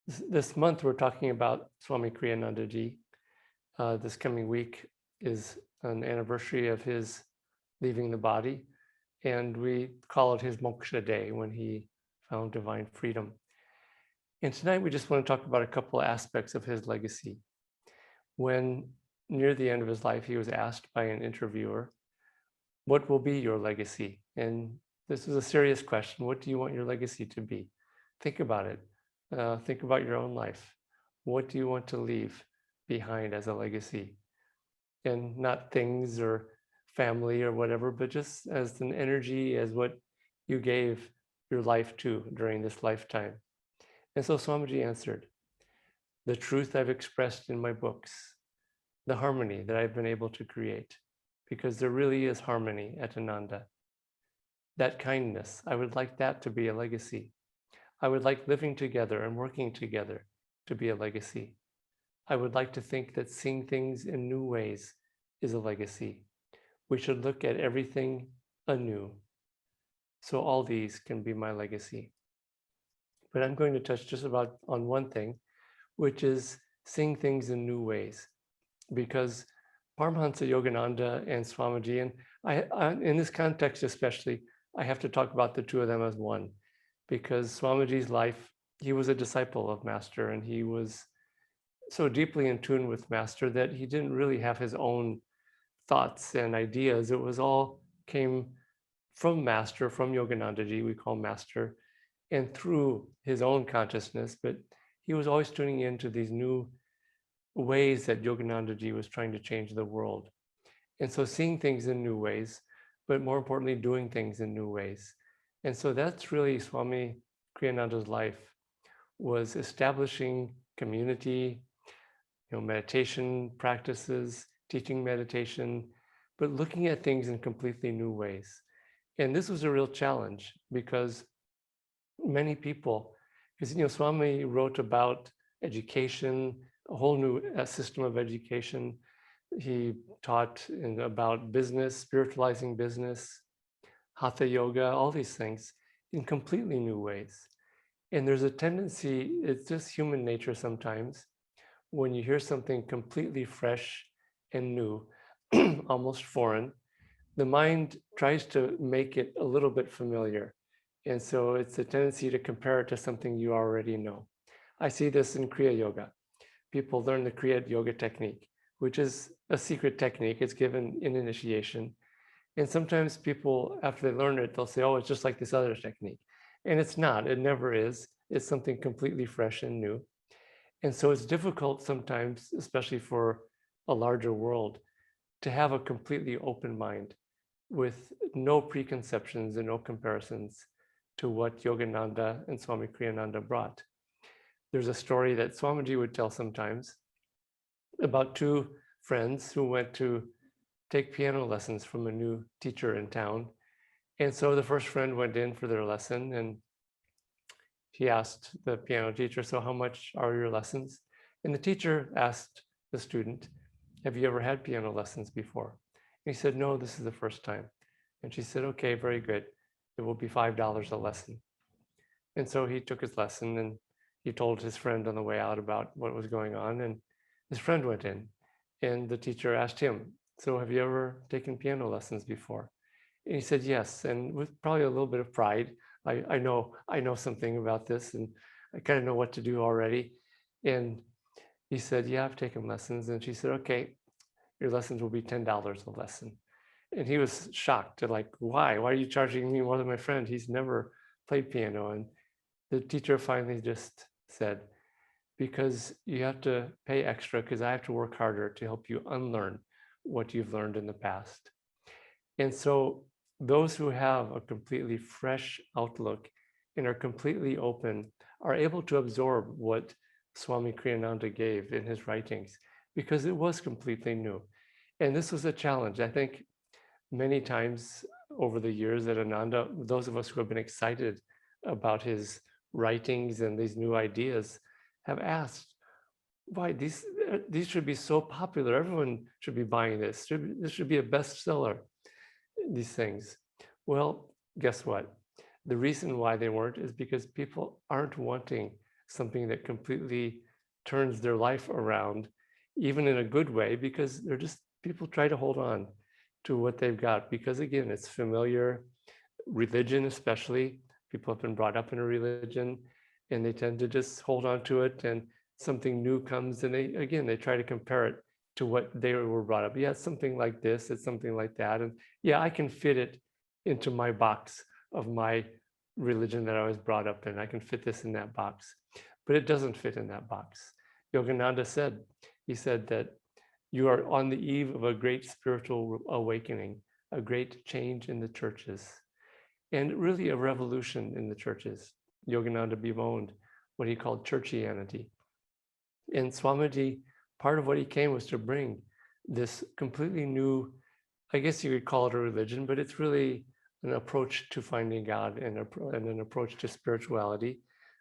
This month, we're talking about Swami Kriyanandaji. This coming week is an anniversary of his leaving the body, and we call it his Moksha Day, when he found divine freedom. And tonight, we just want to talk about a couple aspects of his legacy. When near the end of his life, he was asked by an interviewer, "What will be your legacy?" And this is a serious question. What do you want your legacy to be? Think about it. Think about your own life. What do you want to leave behind as a legacy? And not things or family or whatever, but just as an energy, as what you gave your life to during this lifetime. And so Swamiji answered, "The truth I've expressed in my books, the harmony that I've been able to create, because there really is harmony at Ananda. That kindness, I would like that to be a legacy. I would like living together and working together to be a legacy. I would like to think that seeing things in new ways is a legacy. We should look at everything anew. So all these can be my legacy." But I'm going to touch just about on one thing, which is seeing things in new ways. Because Paramahansa Yogananda and Swamiji, and in this context especially, I have to talk about the two of them as one, because Swamiji's life, he was a disciple of Master, and he was so deeply in tune with Master that he didn't really have his own thoughts and ideas. It was all came from Master, from Yoganandaji, we call Master, and through his own consciousness, but he was always tuning into these new ways that Yoganandaji was trying to change the world. And so seeing things in new ways, but more importantly, doing things in new ways. And so that's really Swami Kriyananda's life, was establishing community, meditation practices, teaching meditation, but looking at things in completely new ways. And this was a real challenge because many people, because Swami wrote about education, a whole new system of education. He taught about business, spiritualizing business, hatha yoga, all these things in completely new ways. And there's a tendency, it's just human nature sometimes, when you hear something completely fresh and new, almost foreign, the mind tries to make it a little bit familiar. And so it's a tendency to compare it to something you already know. I see this in Kriya Yoga. People learn the Kriya Yoga technique, which is a secret technique. It's given in initiation. And sometimes people, after they learn it, they'll say, "Oh, it's just like this other technique." And it's not, it never is. It's something completely fresh and new. And so it's difficult sometimes, especially for a larger world, to have a completely open mind with no preconceptions and no comparisons to what Yogananda and Swami Kriyananda brought. There's a story that Swamiji would tell sometimes about two friends who went to take piano lessons from a new teacher in town. And so the first friend went in for their lesson, and he asked the piano teacher, "So how much are your lessons?" And the teacher asked the student, "Have you ever had piano lessons before?" And he said, "No, this is the first time." And she said, "Okay, very good. It will be $5 a lesson." And so he took his lesson, and he told his friend on the way out about what was going on. And his friend went in, and the teacher asked him, "So have you ever taken piano lessons before?" And he said, "Yes." And with probably a little bit of pride, I know something about this, and I kind of know what to do already. And he said, "Yeah, I've taken lessons." And she said, "Okay, your lessons will be $10 a lesson." And he was shocked, like, why? Why are you charging me more than my friend? He's never played piano. And the teacher finally just said, "Because you have to pay extra, because I have to work harder to help you unlearn what you've learned in the past." And so those who have a completely fresh outlook and are completely open are able to absorb what Swami Kriyananda gave in his writings, because it was completely new. And this was a challenge. I think many times over the years at Ananda, those of us who have been excited about his writings and these new ideas have asked, why these should be so popular. Everyone should be buying this. This should be a bestseller, these things. Well, guess what? The reason why they weren't is because people aren't wanting something that completely turns their life around, even in a good way, because they're just, people try to hold on to what they've got, because again, it's familiar. Religion especially, people have been brought up in a religion and they tend to just hold on to it, and something new comes and they try to compare it to what they were brought up. Yeah, it's something like this, it's something like that, and yeah, I can fit it into my box of my religion that I was brought up in. I can fit this in that box, but it doesn't fit in that box. Yogananda said, he said that you are on the eve of a great spiritual awakening, a great change in the churches, and really a revolution in the churches. Yogananda bemoaned what he called churchianity. And Swamiji, part of what he came was to bring this completely new, I guess you could call it a religion, but it's really an approach to finding God and an approach to spirituality,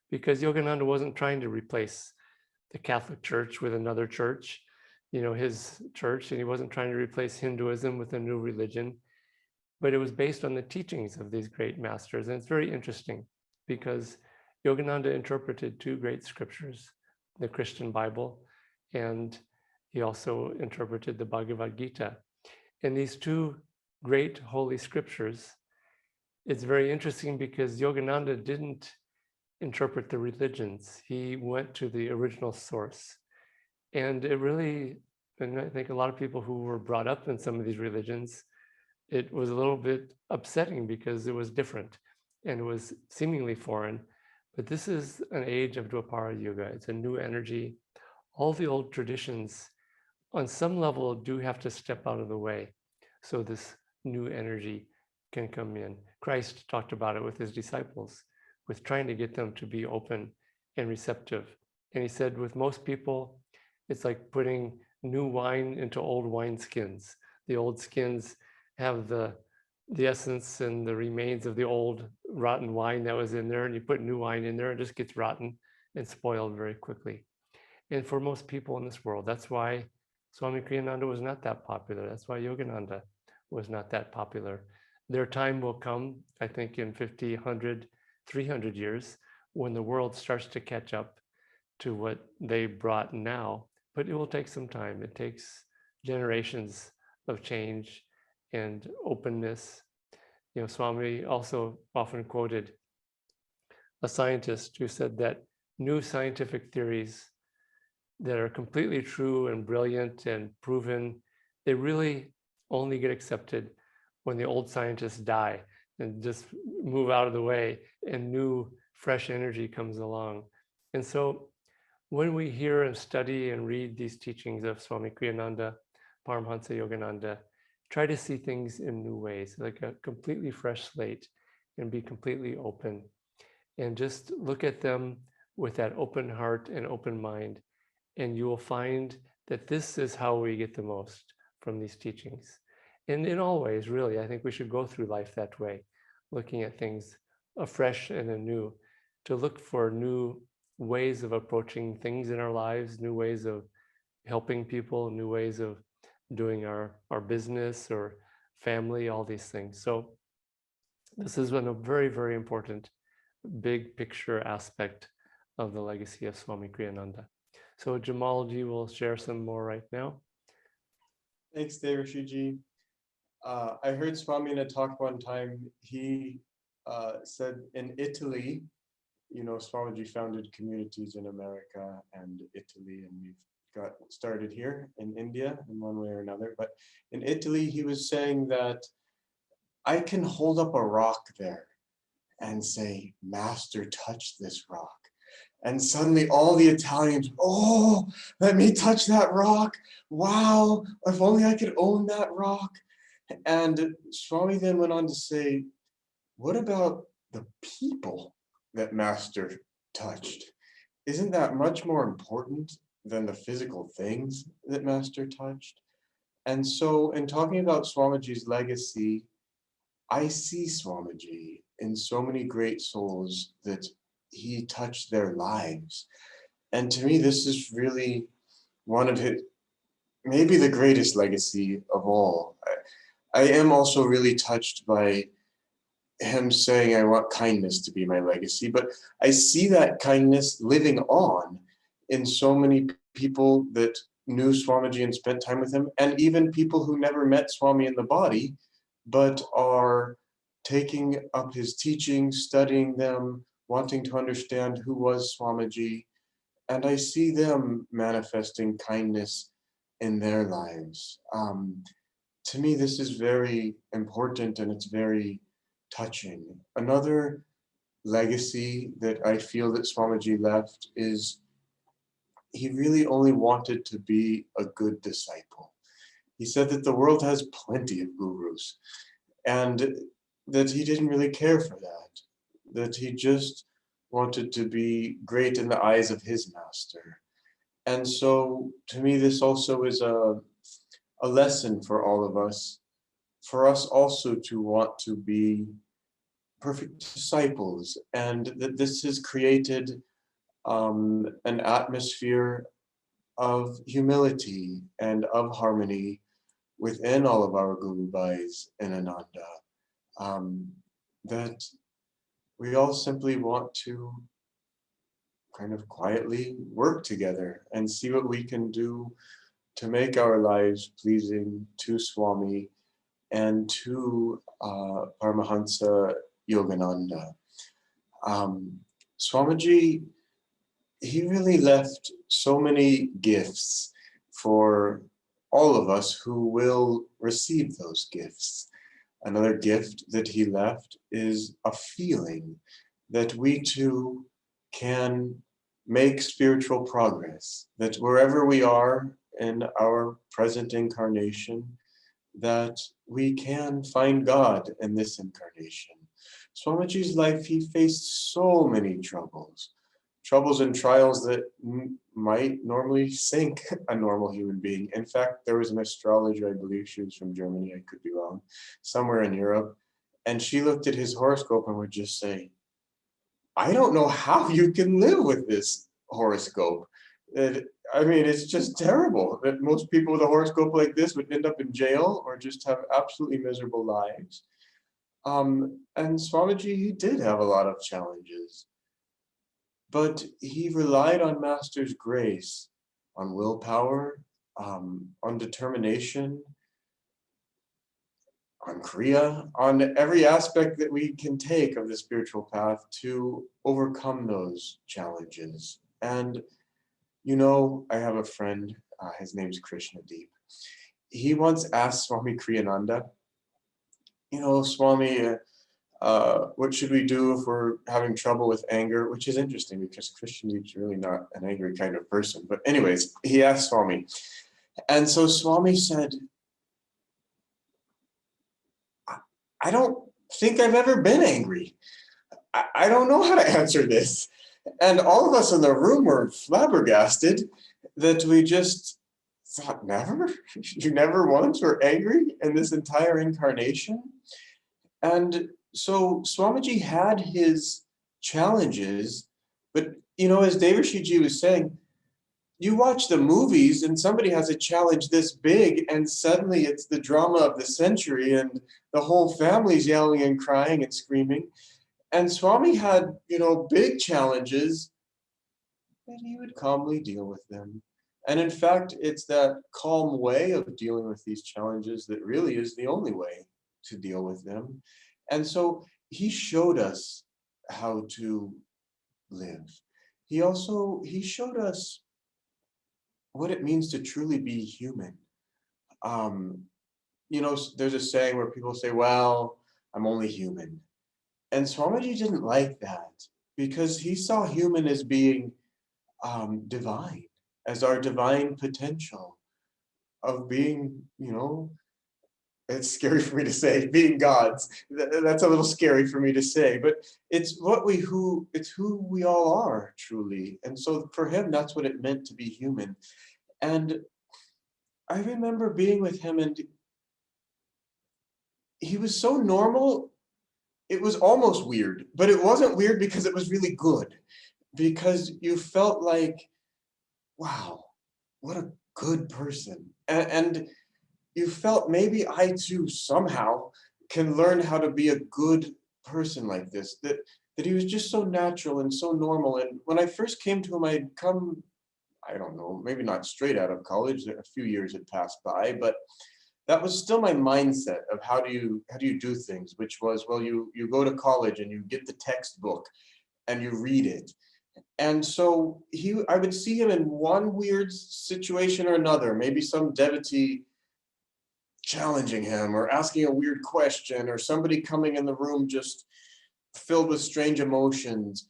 because Yogananda wasn't trying to replace the Catholic Church with another church, his church, and he wasn't trying to replace Hinduism with a new religion, but it was based on the teachings of these great masters. And it's very interesting because Yogananda interpreted two great scriptures, the Christian Bible, and he also interpreted the Bhagavad Gita. And these two great holy scriptures, it's very interesting because Yogananda didn't interpret the religions. He went to the original source. And it really, and I think a lot of people who were brought up in some of these religions, it was a little bit upsetting because it was different and it was seemingly foreign. But this is an age of Dwapara Yuga. It's a new energy. All the old traditions, on some level, do have to step out of the way so this new energy can come in. Christ talked about it with his disciples, with trying to get them to be open and receptive. And he said, with most people, it's like putting new wine into old wineskins. The old skins have the essence and the remains of the old rotten wine that was in there, and you put new wine in there, it just gets rotten and spoiled very quickly. And for most people in this world, that's why Swami Kriyananda was not that popular. That's why Yogananda was not that popular. Their time will come, I think, in 50, 100, 300 years, when the world starts to catch up to what they brought now. But it will take some time. It takes generations of change and openness. Swami also often quoted a scientist who said that new scientific theories that are completely true and brilliant and proven, they really only get accepted when the old scientists die and just move out of the way and new fresh energy comes along. And so when we hear and study and read these teachings of Swami Kriyananda, Paramhansa Yogananda, try to see things in new ways, like a completely fresh slate, and be completely open. And just look at them with that open heart and open mind. And you will find that this is how we get the most from these teachings. And in all ways, really, I think we should go through life that way, looking at things afresh and anew, to look for new ways of approaching things in our lives, new ways of helping people, new ways of doing our business or family, all these things. So this has been a very, very important big picture aspect of the legacy of Swami Kriyananda. So Jamalji will share some more right now. Thanks, Devashiji. I heard Swami in a talk one time. He said in Italy, Swamiji founded communities in America and Italy, and we've got started here in India in one way or another. But in Italy, he was saying that I can hold up a rock there and say, Master, touch this rock. And suddenly all the Italians, oh, let me touch that rock. Wow, if only I could own that rock. And Swami then went on to say, what about the people that Master touched? Isn't that much more important than the physical things that Master touched? And so in talking about Swamiji's legacy, I see Swamiji in so many great souls that he touched their lives. And to me, this is really one of his, maybe the greatest legacy of all. I am also really touched by him saying, I want kindness to be my legacy, but I see that kindness living on in so many people that knew Swamiji and spent time with him, and even people who never met Swami in the body, but are taking up his teachings, studying them, wanting to understand who was Swamiji, and I see them manifesting kindness in their lives. To me, this is very important and it's very touching. Another legacy that I feel that Swamiji left is he really only wanted to be a good disciple. He said that the world has plenty of gurus and that he didn't really care for that he just wanted to be great in the eyes of his master. And so to me, this also is a lesson for all of us, for us also to want to be perfect disciples, and that this has created an atmosphere of humility and of harmony within all of our Guru Bhais in Ananda, that we all simply want to kind of quietly work together and see what we can do to make our lives pleasing to Swami and to Paramahansa Yogananda. Swamiji, he really left so many gifts for all of us who will receive those gifts. Another gift that he left is a feeling that we too can make spiritual progress, that wherever we are in our present incarnation, that we can find God in this incarnation. Swamiji's life, he faced so many troubles and trials that might normally sink a normal human being. In fact, there was an astrologer, I believe she was from Germany, I could be wrong, somewhere in Europe, and she looked at his horoscope and would just say, I don't know how you can live with this horoscope. I mean, it's just terrible that most people with a horoscope like this would end up in jail or just have absolutely miserable lives. And Swamiji, he did have a lot of challenges, but he relied on Master's grace, on willpower, on determination, on Kriya, on every aspect that we can take of the spiritual path to overcome those challenges. And, you know, I have a friend, his name's Krishna Deep. He once asked Swami Kriyananda, you know, Swami, what should we do if we're having trouble with anger? Which is interesting because Krishna Deep's really not an angry kind of person. But anyways, he asked Swami. And so Swami said, I don't think I've ever been angry. I don't know how to answer this. And all of us in the room were flabbergasted that we just thought, never? You never once were angry in this entire incarnation? And so Swamiji had his challenges, but you know, as Devarshiji was saying, you watch the movies and somebody has a challenge this big and suddenly it's the drama of the century and the whole family's yelling and crying and screaming. And Swami had, you know, big challenges, but he would calmly deal with them. And in fact, it's that calm way of dealing with these challenges that really is the only way to deal with them. And so he showed us how to live. He showed us what it means to truly be human. You know, there's a saying where people say, well, I'm only human. And Swamiji didn't like that because he saw human as being divine, as our divine potential of being, you know, it's scary for me to say, being gods. That's a little scary for me to say, but it's who we all are truly. And so for him, that's what it meant to be human. And I remember being with him and he was so normal, it was almost weird, but it wasn't weird because it was really good, because you felt like, wow, what a good person. And you felt maybe I too somehow can learn how to be a good person like this, that he was just so natural and so normal. And when I first came to him, I'd come, I don't know, maybe not straight out of college, a few years had passed by, but that was still my mindset of how do you do things, which was, well, you go to college and you get the textbook and you read it. And so I would see him in one weird situation or another, maybe some devotee challenging him or asking a weird question, or somebody coming in the room just filled with strange emotions.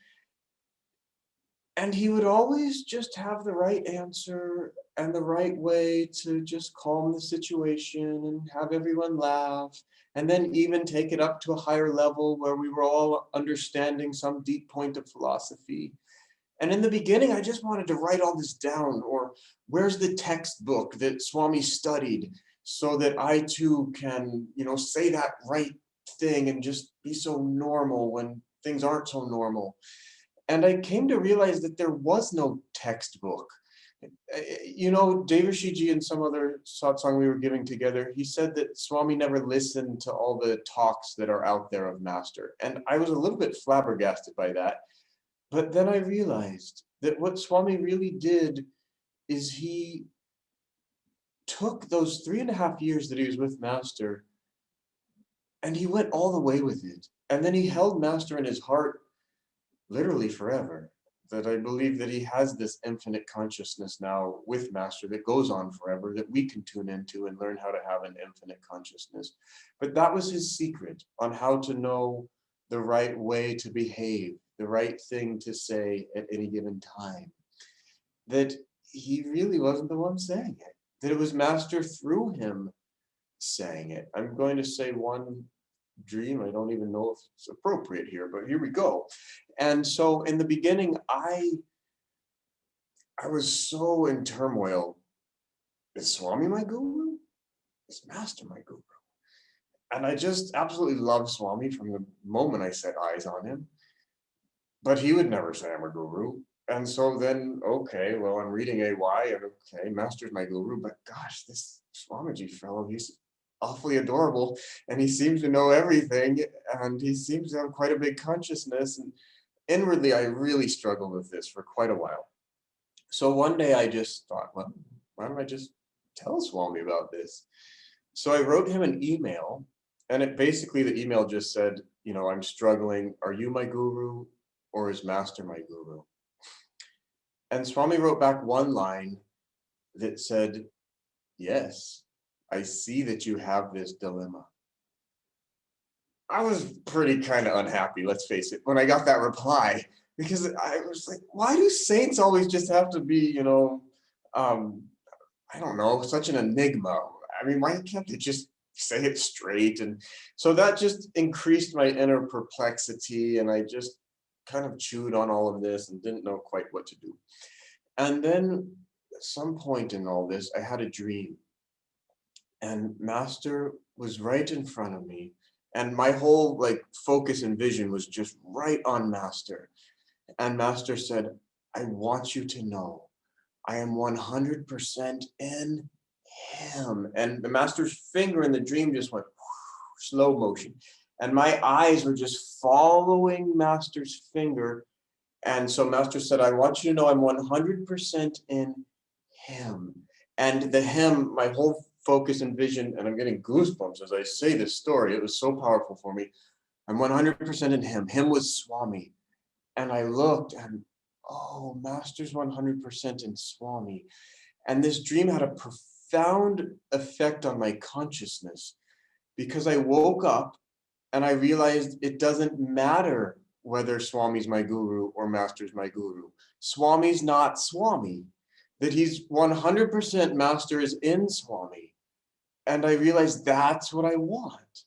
And he would always just have the right answer and the right way to just calm the situation and have everyone laugh. And then even take it up to a higher level where we were all understanding some deep point of philosophy. And in the beginning, I just wanted to write all this down, or where's the textbook that Swami studied so that I too can, say that right thing and just be so normal when things aren't so normal. And I came to realize that there was no textbook. Devashiji and some other satsang we were giving together, he said that Swami never listened to all the talks that are out there of Master. And I was a little bit flabbergasted by that. But then I realized that what Swami really did is he took those 3.5 years that he was with Master and he went all the way with it. And then he held Master in his heart literally forever. That I believe that he has this infinite consciousness now with Master that goes on forever, that we can tune into and learn how to have an infinite consciousness. But that was his secret on how to know the right way to behave, the right thing to say at any given time. That he really wasn't the one saying it, that it was Master through him saying it. I'm going to say one dream. I don't even know if it's appropriate here, but here we go. And so in the beginning, I was so in turmoil. Is Swami my guru? Is Master my guru? And I just absolutely loved Swami from the moment I set eyes on him. But he would never say I'm a guru. And so then, okay, well, I'm reading AY, and okay, Master's my guru, but gosh, this Swamiji fellow, he's awfully adorable, and he seems to know everything, and he seems to have quite a big consciousness. And inwardly, I really struggled with this for quite a while. So one day I just thought, well, why don't I just tell Swami about this? So I wrote him an email, and the email just said, I'm struggling. Are you my guru, or is Master my guru? And Swami wrote back one line that said, yes, I see that you have this dilemma. I was pretty kind of unhappy, let's face it, when I got that reply, because I was like, why do saints always just have to be, I don't know, such an enigma? I mean, why can't they just say it straight? And so that just increased my inner perplexity, and I just kind of chewed on all of this and didn't know quite what to do. And then at some point in all this, I had a dream, and Master was right in front of me, and my whole focus and vision was just right on Master. And Master said, I want you to know I am 100% in him. And the Master's finger in the dream just went slow motion, and my eyes were just following Master's finger. And so Master said, I want you to know I'm 100% in him. And the him, my whole focus and vision, and I'm getting goosebumps as I say this story. It was so powerful for me. I'm 100% in him. Him was Swami. And I looked and, oh, Master's 100% in Swami. And this dream had a profound effect on my consciousness, because I woke up and I realized it doesn't matter whether Swami's my guru or Master's my guru. Swami's not Swami, that he's 100% Master is in Swami. And I realized that's what I want,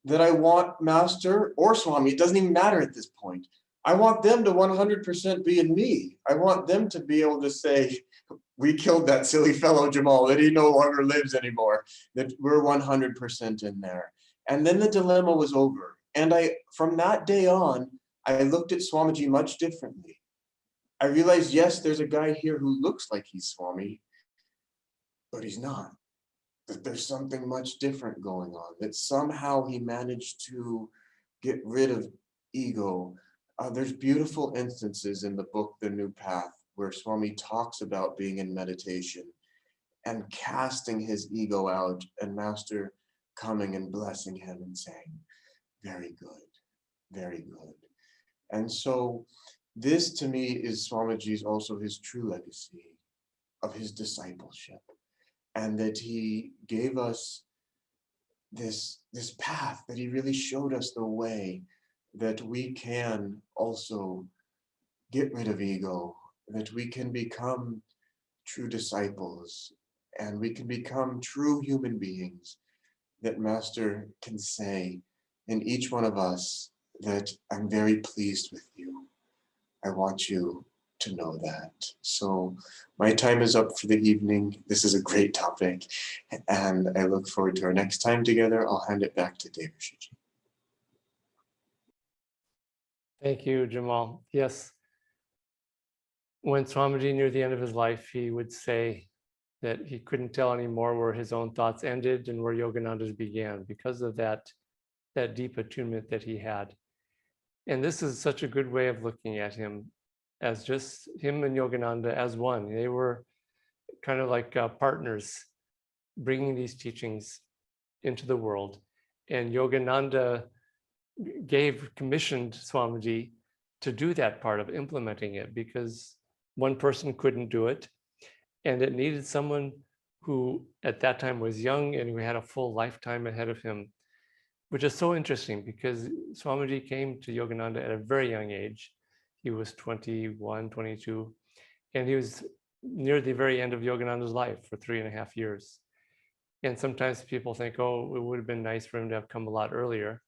that I want Master or Swami, it doesn't even matter at this point. I want them to 100% be in me. I want them to be able to say, we killed that silly fellow Jamal, that he no longer lives anymore, that we're 100% in there. And then the dilemma was over. And from that day on, I looked at Swamiji much differently. I realized, yes, there's a guy here who looks like he's Swami, but he's not. That there's something much different going on, that somehow he managed to get rid of ego. There's beautiful instances in the book, The New Path, where Swami talks about being in meditation and casting his ego out, and Master coming and blessing him and saying, very good, very good. And so this to me is Swamiji's also his true legacy of his discipleship, and that he gave us this path, that he really showed us the way that we can also get rid of ego, that we can become true disciples, and we can become true human beings, that Master can say in each one of us that I'm very pleased with you. I want you to know that. So my time is up for the evening. This is a great topic, and I look forward to our next time together. I'll hand it back to Devrishiji. Thank you, Jamal. Yes, when Swamiji near the end of his life, he would say that he couldn't tell anymore where his own thoughts ended and where Yogananda's began because of that deep attunement that he had. And this is such a good way of looking at him, as just him and Yogananda as one. They were kind of like partners bringing these teachings into the world. And Yogananda commissioned Swamiji to do that part of implementing it, because one person couldn't do it. And it needed someone who at that time was young and who had a full lifetime ahead of him, which is so interesting because Swamiji came to Yogananda at a very young age. He was 21, 22, and he was near the very end of Yogananda's life for 3.5 years. And sometimes people think, oh, it would have been nice for him to have come a lot earlier.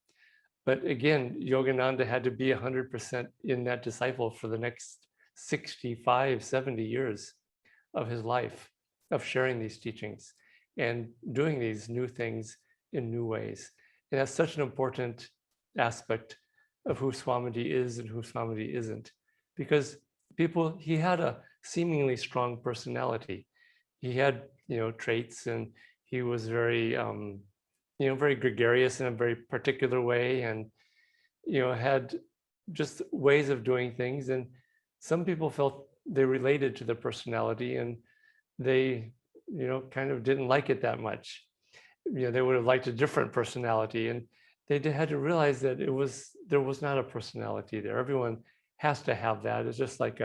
But again, Yogananda had to be 100% in that disciple for the next 65, 70 years of his life, of sharing these teachings and doing these new things in new ways. And that's such an important aspect of who Swamiji is and who Swamiji isn't, because he had a seemingly strong personality. He had, traits, and he was very, very gregarious in a very particular way, and, had just ways of doing things. And some people felt they related to the personality, and they, kind of didn't like it that much. They would have liked a different personality, and they had to realize that there was not a personality there. Everyone has to have that. It's just like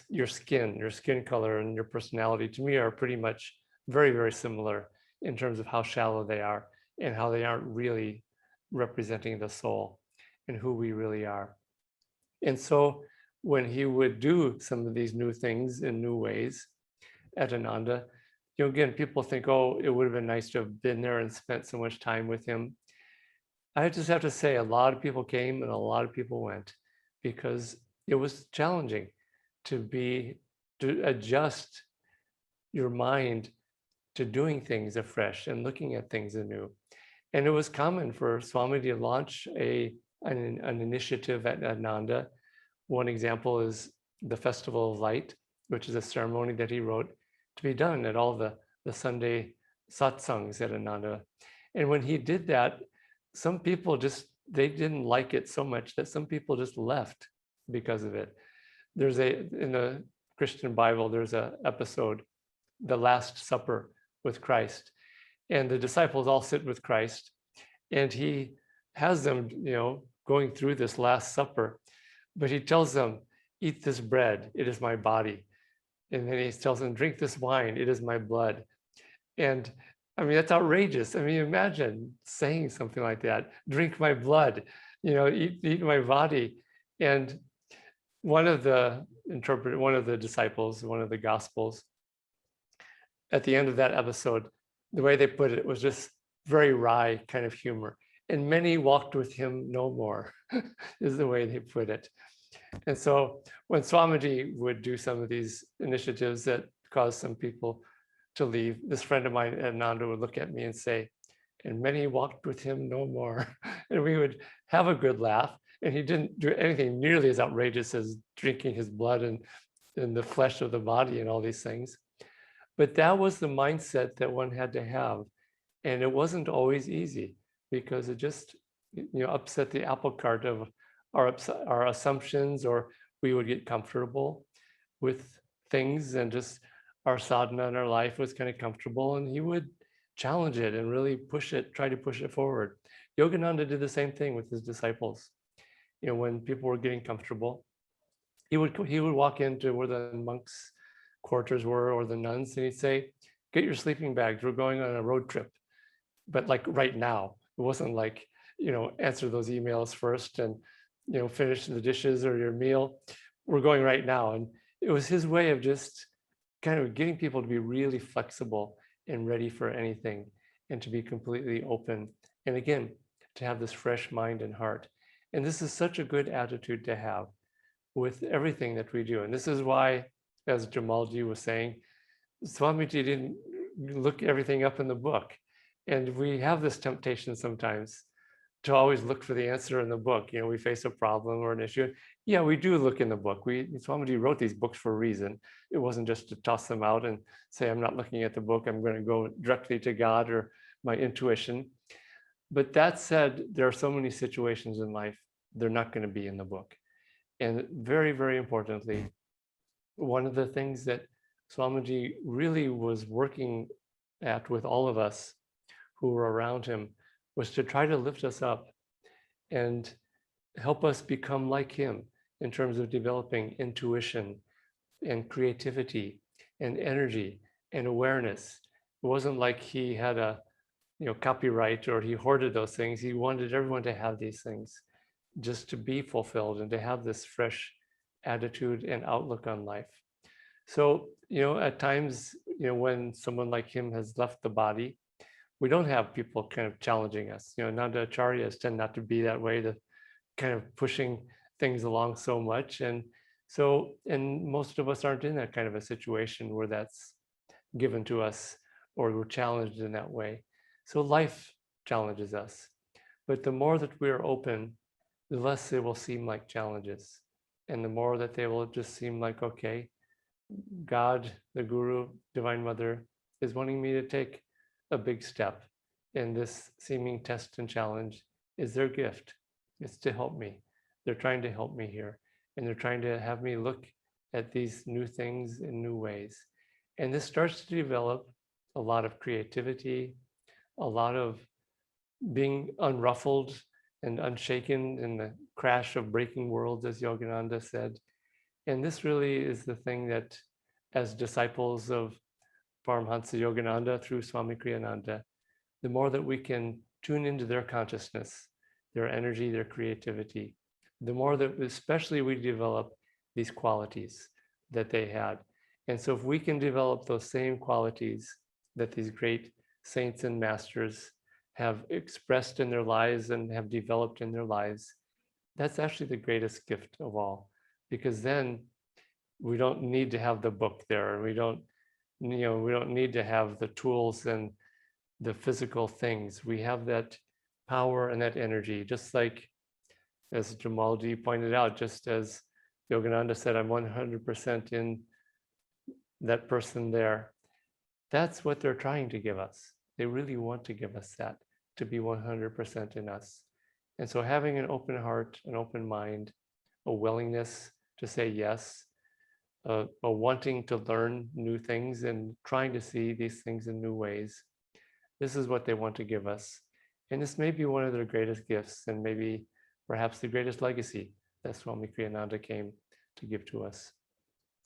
your skin color and your personality, to me, are pretty much very, very similar in terms of how shallow they are and how they aren't really representing the soul and who we really are. And so when he would do some of these new things in new ways at Ananda, again, people think, oh, it would have been nice to have been there and spent so much time with him. I just have to say, a lot of people came and a lot of people went, because it was challenging to adjust your mind to doing things afresh and looking at things anew. And it was common for Swami to launch an initiative at Ananda. One example is the Festival of Light, which is a ceremony that he wrote to be done at all the Sunday satsangs at Ananda. And when he did that, some people they didn't like it so much that some people just left because of it. In the Christian Bible, there's an episode, the Last Supper with Christ, and the disciples all sit with Christ, and he has them, going through this Last Supper, but he tells them, eat this bread, it is my body. And then he tells them, drink this wine, it is my blood. And I mean, that's outrageous. I mean, imagine saying something like that, drink my blood, eat my body. And one of the disciples, one of the Gospels, at the end of that episode, the way they put it was just very wry kind of humor. And many walked with him no more, is the way they put it. And so when Swamiji would do some of these initiatives that caused some people to leave, this friend of mine at Ananda would look at me and say, and many walked with him no more. And we would have a good laugh. And he didn't do anything nearly as outrageous as drinking his blood and the flesh of the body and all these things. But that was the mindset that one had to have. And it wasn't always easy, because it upset the apple cart of our assumptions, or we would get comfortable with things, and just our sadhana in our life was kind of comfortable, and he would challenge it and really push it, try to push it forward. Yogananda did the same thing with his disciples. When people were getting comfortable, he would walk into where the monks' quarters were, or the nuns, and he'd say, "Get your sleeping bags. We're going on a road trip." But like right now, it wasn't like, answer those emails first and, finish the dishes or your meal. We're going right now. And it was his way of just kind of getting people to be really flexible and ready for anything, and to be completely open. And again, to have this fresh mind and heart. And this is such a good attitude to have with everything that we do. And this is why, as Jamalji was saying, Swamiji didn't look everything up in the book. And we have this temptation sometimes to always look for the answer in the book. We face a problem or an issue. Yeah, we do look in the book. Swamiji wrote these books for a reason. It wasn't just to toss them out and say, I'm not looking at the book, I'm going to go directly to God or my intuition. But that said, there are so many situations in life, they're not going to be in the book. And very, very importantly, one of the things that Swamiji really was working at with all of us who were around him was to try to lift us up and help us become like him in terms of developing intuition and creativity and energy and awareness. It wasn't like he had a copyright or he hoarded those things. He wanted everyone to have these things, just to be fulfilled and to have this fresh attitude and outlook on life. So, at times, when someone like him has left the body, we don't have people kind of challenging us. Nanda Acharyas tend not to be that way, to kind of pushing things along so much. And most of us aren't in that kind of a situation where that's given to us or we're challenged in that way. So life challenges us. But the more that we're open, the less they will seem like challenges. And the more that they will just seem like, okay, God, the Guru, Divine Mother is wanting me to take a big step. And this seeming test and challenge is their gift. It's to help me. They're trying to help me here. And they're trying to have me look at these new things in new ways. And this starts to develop a lot of creativity, a lot of being unruffled and unshaken in the crash of breaking worlds, as Yogananda said. And this really is the thing that, as disciples of Paramhansa Yogananda through Swami Kriyananda, the more that we can tune into their consciousness, their energy, their creativity, the more that especially we develop these qualities that they had. And so if we can develop those same qualities that these great saints and masters have expressed in their lives and have developed in their lives, that's actually the greatest gift of all, because then we don't need to have the book there. We don't need to have the tools and the physical things. We have that power and that energy, just like, as Jamalji pointed out, just as Yogananda said, I'm 100% in that person there. That's what they're trying to give us. They really want to give us that, to be 100% in us. And so having an open heart, an open mind, a willingness to say yes, a wanting to learn new things and trying to see these things in new ways, this is what they want to give us. And this may be one of their greatest gifts, and maybe perhaps the greatest legacy that Swami Kriyananda came to give to us.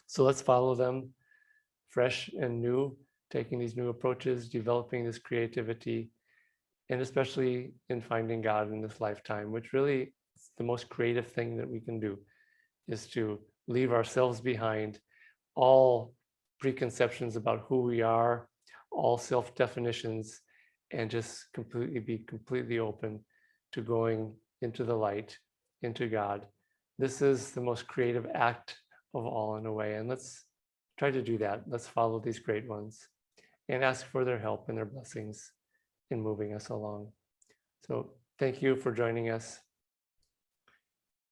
So let's follow them, fresh and new, taking these new approaches, developing this creativity, and especially in finding God in this lifetime, which really is the most creative thing that we can do, is to leave ourselves behind, all preconceptions about who we are, all self-definitions, and just be completely open to going into the light, into God. This is the most creative act of all, in a way. And let's try to do that. Let's follow these great ones and ask for their help and their blessings in moving us along. So thank you for joining us.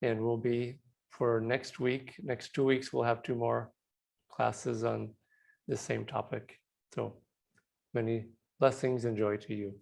And we'll be, for next week, next 2 weeks, we'll have 2 more classes on the same topic. So many blessings and joy to you.